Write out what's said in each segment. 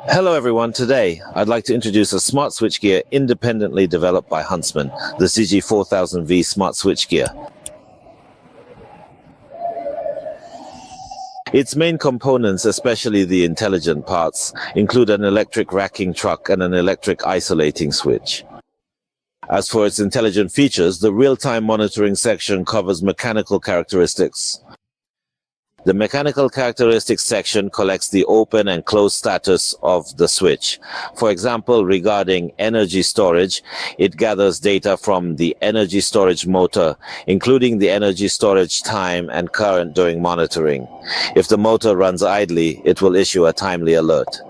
Hello everyone, today I'd like to introduce a smart switchgear independently developed by Huntsman, the CG4000V smart switchgear. Its main components, especially the intelligent parts, include an electric racking truck and an electric isolating switch. As for its intelligent features, the real-time monitoring section covers mechanical characteristics. The mechanical characteristics section collects the open and closed status of the switch. For example, regarding energy storage, it gathers data from the energy storage motor, including the energy storage time and current during monitoring. If the motor runs idly, it will issue a timely alert.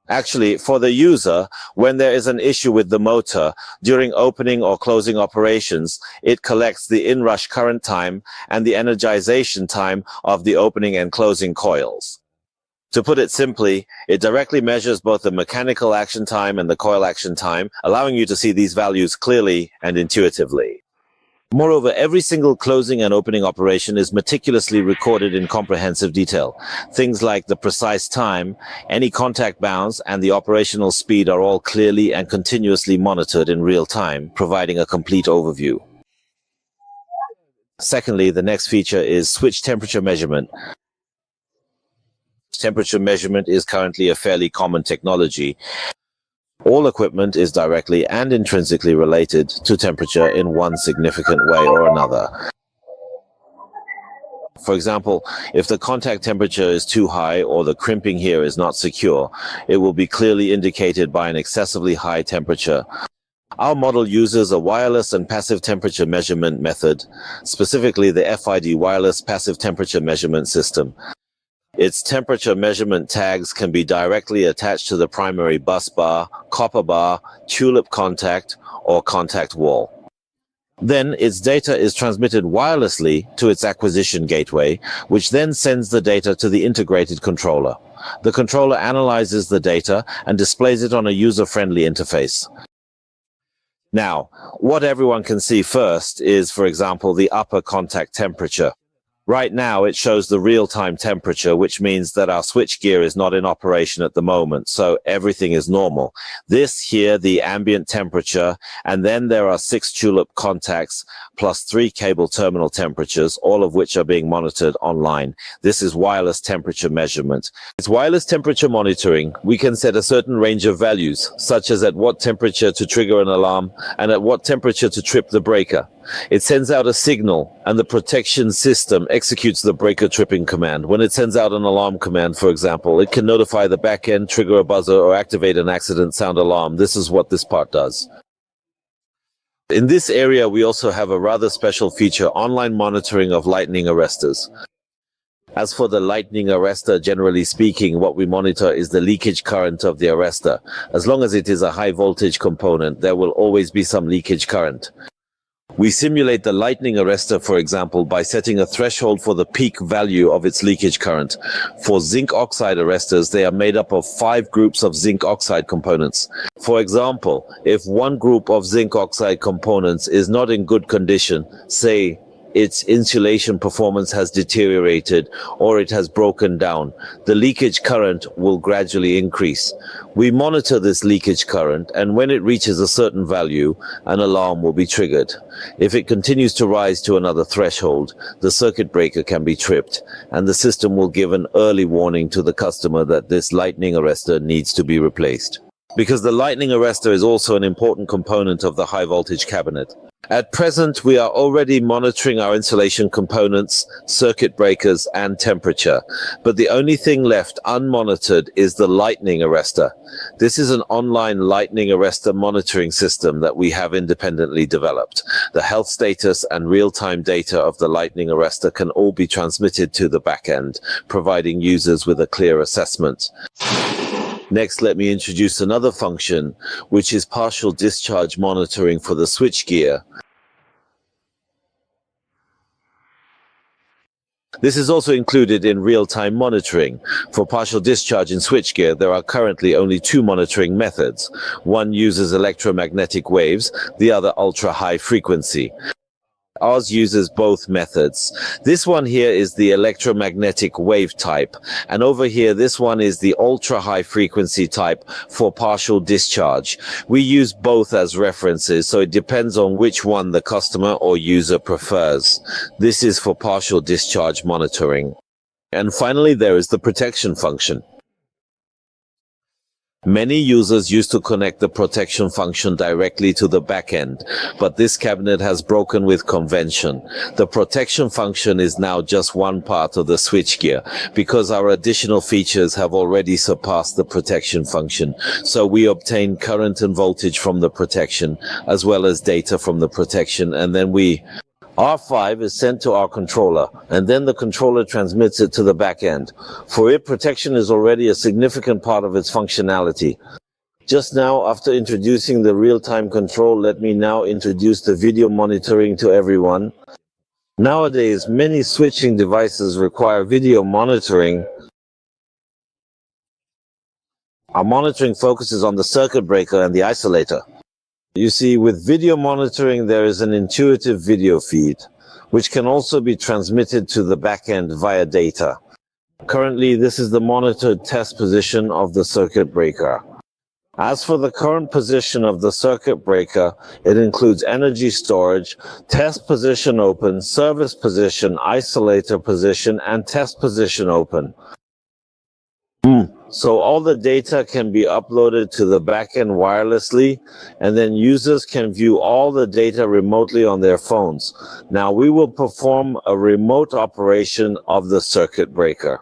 Actually, for the user, when there is an issue with the motor, during opening or closing operations, it collects the inrush current time and the energization time of the opening and closing coils. To put it simply, it directly measures both the mechanical action time and the coil action time, allowing you to see these values clearly and intuitively. Moreover, every single closing and opening operation is meticulously recorded in comprehensive detail. Things like the precise time, any contact bounds, and the operational speed are all clearly and continuously monitored in real time, providing a complete overview. Secondly, the next feature is switch temperature measurement. Temperature measurement is currently a fairly common technology. All equipment is directly and intrinsically related to temperature in one significant way or another. For example, if the contact temperature is too high or the crimping here is not secure, it will be clearly indicated by an excessively high temperature. Our model uses a wireless and passive temperature measurement method, specifically the FID wireless passive temperature measurement system. Its temperature measurement tags can be directly attached to the primary bus bar, copper bar, tulip contact, or contact wall. Then its data is transmitted wirelessly to its acquisition gateway, which then sends the data to the integrated controller. The controller analyzes the data and displays it on a user-friendly interface. Now, what everyone can see first is, for example, the upper contact temperature. Right now, it shows the real-time temperature, which means that our switchgear is not in operation at the moment, so everything is normal. This here, the ambient temperature, and then there are 6 tulip contacts plus 3 cable terminal temperatures, all of which are being monitored online. This is wireless temperature measurement. It's wireless temperature monitoring. We can set a certain range of values, such as at what temperature to trigger an alarm and at what temperature to trip the breaker. It sends out a signal, and the protection system executes the breaker tripping command. When it sends out an alarm command, for example, it can notify the back end, trigger a buzzer, or activate an accident sound alarm. This is what this part does. In this area, we also have a rather special feature, online monitoring of lightning arresters. As for the lightning arrestor, generally speaking, what we monitor is the leakage current of the arrestor. As long as it is a high voltage component, there will always be some leakage current. We simulate the lightning arrestor, for example, by setting a threshold for the peak value of its leakage current. For zinc oxide arresters, they are made up of 5 groups of zinc oxide components. For example, if one group of zinc oxide components is not in good condition, say its insulation performance has deteriorated or it has broken down, the leakage current will gradually increase. We monitor this leakage current, and when it reaches a certain value, an alarm will be triggered. If it continues to rise to another threshold, the circuit breaker can be tripped, and the system will give an early warning to the customer that this lightning arrestor needs to be replaced. Because the lightning arrestor is also an important component of the high voltage cabinet. At present, we are already monitoring our insulation components, circuit breakers, and temperature. But the only thing left unmonitored is the lightning arrestor. This is an online lightning arrestor monitoring system that we have independently developed. The health status and real-time data of the lightning arrestor can all be transmitted to the back end, providing users with a clear assessment. Next, let me introduce another function, which is partial discharge monitoring for the switchgear. This is also included in real-time monitoring. For partial discharge in switchgear, there are currently only 2 monitoring methods. One uses electromagnetic waves, the other ultra-high frequency. Ours uses both methods. This one here is the electromagnetic wave type, and over here this one is the ultra high frequency type for partial discharge. We use both as references, so it depends on which one the customer or user prefers. This is for partial discharge monitoring. And finally, there is the protection function. Many users used to connect the protection function directly to the back end, but this cabinet has broken with convention. The protection function is now just one part of the switchgear because our additional features have already surpassed the protection function. So we obtain current and voltage from the protection as well as data from the protection, and then R5 is sent to our controller, and then the controller transmits it to the back end. For it, protection is already a significant part of its functionality. Just now, after introducing the real-time control, let me now introduce the video monitoring to everyone. Nowadays, many switching devices require video monitoring. Our monitoring focuses on the circuit breaker and the isolator. You see, with video monitoring, there is an intuitive video feed, which can also be transmitted to the back end via data. Currently, this is the monitored test position of the circuit breaker. As for the current position of the circuit breaker, it includes energy storage, test position open, service position, isolator position, and test position open. So all the data can be uploaded to the backend wirelessly, and then users can view all the data remotely on their phones. Now we will perform a remote operation of the circuit breaker.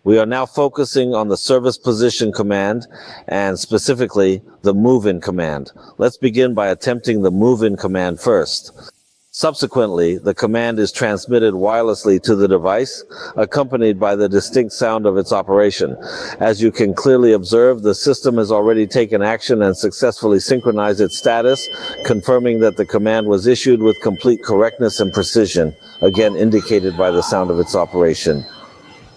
We are now focusing on the service position command and specifically the move-in command. Let's begin by attempting the move-in command first. Subsequently, the command is transmitted wirelessly to the device, accompanied by the distinct sound of its operation. As you can clearly observe, the system has already taken action and successfully synchronized its status, confirming that the command was issued with complete correctness and precision, again indicated by the sound of its operation.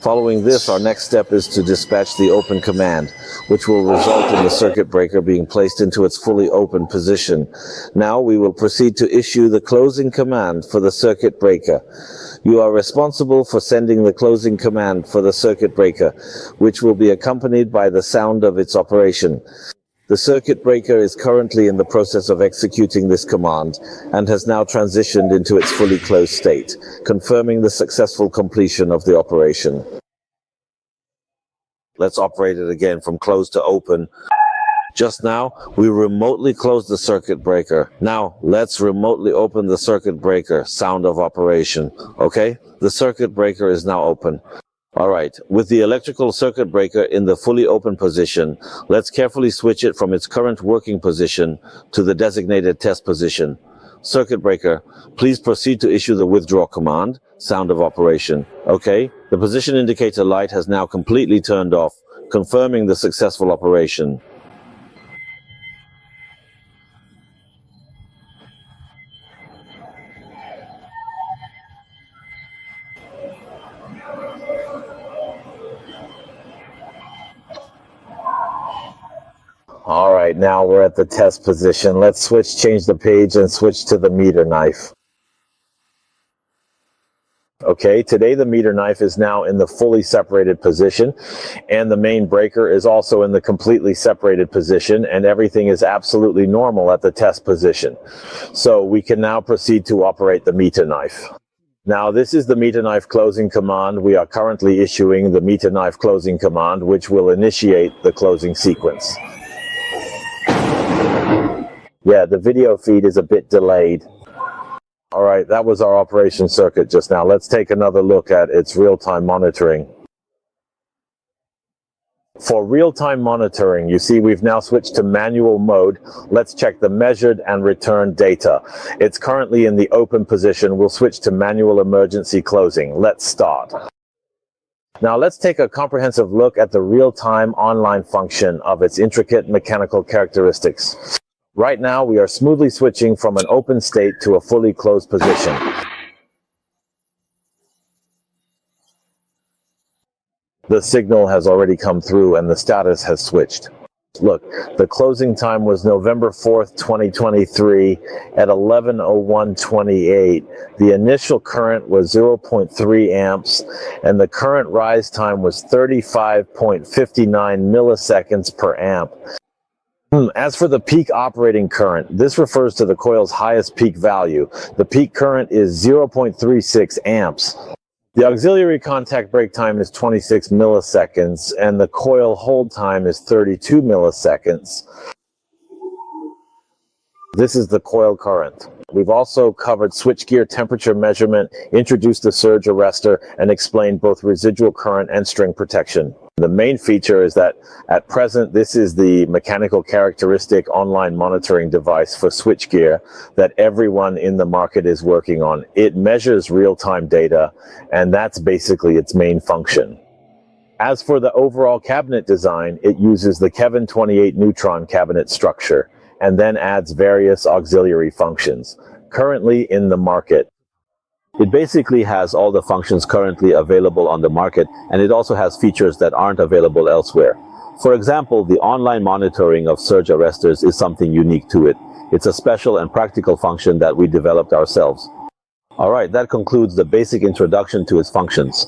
Following this, our next step is to dispatch the open command, which will result in the circuit breaker being placed into its fully open position. Now we will proceed to issue the closing command for the circuit breaker. You are responsible for sending the closing command for the circuit breaker, which will be accompanied by the sound of its operation. The circuit breaker is currently in the process of executing this command and has now transitioned into its fully closed state, confirming the successful completion of the operation. Let's operate it again from closed to open. Just now, we remotely closed the circuit breaker. Now, let's remotely open the circuit breaker. Sound of operation. Okay? The circuit breaker is now open. Alright, with the electrical circuit breaker in the fully open position, let's carefully switch it from its current working position to the designated test position. Circuit breaker, please proceed to issue the withdraw command, sound of operation. Okay, the position indicator light has now completely turned off, confirming the successful operation. All right, now we're at the test position. Let's change the page and switch to the meter knife. Okay, today the meter knife is now in the fully separated position, and the main breaker is also in the completely separated position, and everything is absolutely normal at the test position. So we can now proceed to operate the meter knife. Now this is the meter knife closing command. We are currently issuing the meter knife closing command, which will initiate the closing sequence. Yeah, the video feed is a bit delayed. All right, that was our operation circuit just now. Let's take another look at its real-time monitoring. For real-time monitoring, you see we've now switched to manual mode. Let's check the measured and returned data. It's currently in the open position. We'll switch to manual emergency closing. Let's start. Now let's take a comprehensive look at the real-time online function of its intricate mechanical characteristics. Right now, we are smoothly switching from an open state to a fully closed position. The signal has already come through and the status has switched. Look, the closing time was November 4th, 2023 at 11:01:28. The initial current was 0.3 amps and the current rise time was 35.59 milliseconds per amp. As for the peak operating current, this refers to the coil's highest peak value. The peak current is 0.36 amps. The auxiliary contact break time is 26 milliseconds and the coil hold time is 32 milliseconds. This is the coil current. We've also covered switchgear temperature measurement, introduced the surge arrestor, and explained both residual current and string protection. The main feature is that at present this is the mechanical characteristic online monitoring device for switchgear that everyone in the market is working on. It measures real-time data and that's basically its main function. As for the overall cabinet design, it uses the Kevin 28 neutron cabinet structure and then adds various auxiliary functions currently in the market. It basically has all the functions currently available on the market, and it also has features that aren't available elsewhere. For example, the online monitoring of surge arresters is something unique to it. It's a special and practical function that we developed ourselves. Alright, that concludes the basic introduction to its functions.